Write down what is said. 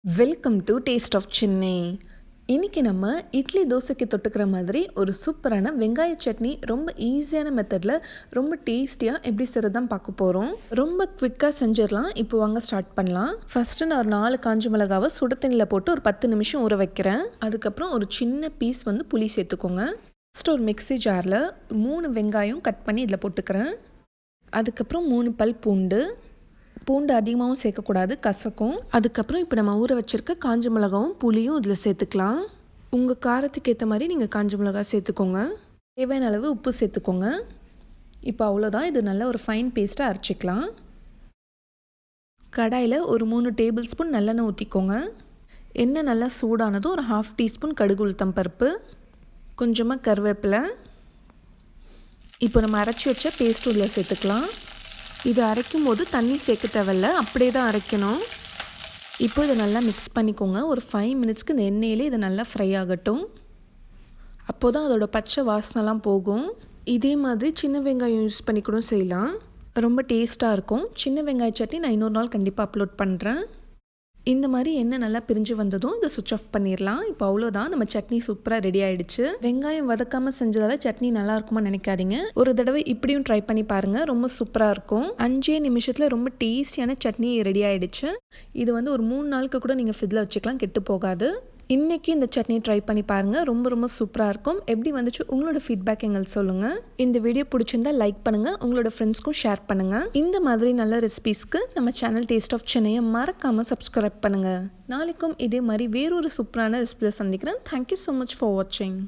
Welcome to taste of Chennai. இன்றைக்கி நம்ம இட்லி தோசைக்கு தொட்டுக்கிற மாதிரி ஒரு சூப்பரான வெங்காய சட்னி ரொம்ப ஈஸியான மெத்தடில் ரொம்ப டேஸ்டியாக எப்படி செய்கிறதான் பார்க்க போகிறோம். ரொம்ப குவிக்காக செஞ்சிடலாம். இப்போ வாங்க ஸ்டார்ட் பண்ணலாம். ஃபஸ்ட்டு நான் ஒரு 4 காஞ்ச மிளகாவை சுட தண்ணியில் போட்டு ஒரு 10 நிமிஷம் ஊற வைக்கிறேன். அதுக்கப்புறம் ஒரு சின்ன பீஸ் புளி சேர்த்துக்கோங்க. ஃபஸ்ட்டு ஒரு மிக்ஸி ஜாரில் 3 வெங்காயம் கட் பண்ணி இதில் போட்டுக்கிறேன். அதுக்கப்புறம் 3 பல் பூண்டு அதிகமாகவும் சேர்க்கக்கூடாது, கசக்கும். அதுக்கப்புறம் இப்போ நம்ம ஊற வச்சுருக்க காஞ்ச மிளகாவும் புளியும் இதில் சேர்த்துக்கலாம். உங்கள் காரத்துக்கு ஏற்ற மாதிரி நீங்கள் காஞ்ச மிளகா சேர்த்துக்கோங்க. தேவையான அளவு உப்பு சேர்த்துக்கோங்க. இப்போ அவ்வளோதான். இது நல்ல ஒரு ஃபைன் பேஸ்ட்டாக அரைச்சிக்கலாம். கடாயில் ஒரு 3 டேபிள் ஸ்பூன் நல்லெண்ணெய் ஊற்றிக்கோங்க. எண்ணெய் நல்லா சூடானதும் ஒரு 1/2 டீஸ்பூன் கடுகு உளுத்தம் பருப்பு, கொஞ்சமாக கருவேப்பிலை. இப்போ நம்ம அரைச்சி வச்ச பேஸ்ட் உள்ள சேர்த்துக்கலாம். இது அரைக்கும் போது தண்ணி சேர்க்க தேவையில்ல, அப்படியே தான் அரைக்கணும். இப்போ இதை நல்லா மிக்ஸ் பண்ணிக்கோங்க. ஒரு 5 மினிட்ஸ்க்கு இந்த எண்ணெயிலே இது நல்லா ஃப்ரை ஆகட்டும். அப்போ தான் அதோட பச்சை வாசனைலாம் போகும். இதே மாதிரி சின்ன வெங்காயம் யூஸ் பண்ணி கூட செய்யலாம், ரொம்ப டேஸ்ட்டாக இருக்கும். சின்ன வெங்காய சட்னி நான் இன்னொரு நாள் கண்டிப்பாக அப்லோட் பண்ணுறேன். இந்த மாதிரி எண்ணெய் நல்லா பிரிஞ்சு வந்ததும் இதை சுவிட்ச் ஆஃப் பண்ணிடலாம். இப்போ அவ்வளோதான், நம்ம சட்னி சூப்பராக ரெடி ஆகிடுச்சு. வெங்காயம் வதக்காமல் செஞ்சதால் சட்னி நல்லா இருக்குமா நினைக்காதீங்க. ஒரு தடவை இப்படியும் ட்ரை பண்ணி பாருங்கள், ரொம்ப சூப்பராக இருக்கும். 5 நிமிஷத்தில் ரொம்ப டேஸ்டியான சட்னி ரெடி ஆகிடுச்சு. இது ஒரு 3 நாளுக்கு கூட நீங்கள் ஃப்ரிட்ஜில் வச்சுக்கலாம், கெட்டு போகாது. இன்றைக்கி இந்த சட்னி ட்ரை பண்ணி பாருங்கள், ரொம்ப சூப்பராக இருக்கும். எப்படி வந்துச்சு உங்களோட ஃபீட்பேக் எங்களுக்கு சொல்லுங்கள். இந்த வீடியோ பிடிச்சிருந்தா லைக் பண்ணுங்கள், உங்களோட ஃப்ரெண்ட்ஸ்க்கும் ஷேர் பண்ணுங்கள். இந்த மாதிரி நல்ல ரெசிபீஸ்க்கு நம்ம சேனல் டேஸ்ட் ஆஃப் சென்னையை மறக்காமல் சப்ஸ்கிரைப் பண்ணுங்கள். நாளைக்கும் இதே மாதிரி வேறொரு சூப்பரான ரெசிபியில் சந்திக்கிறேன். தேங்க்யூ ஸோ மச் ஃபார் வாட்சிங்.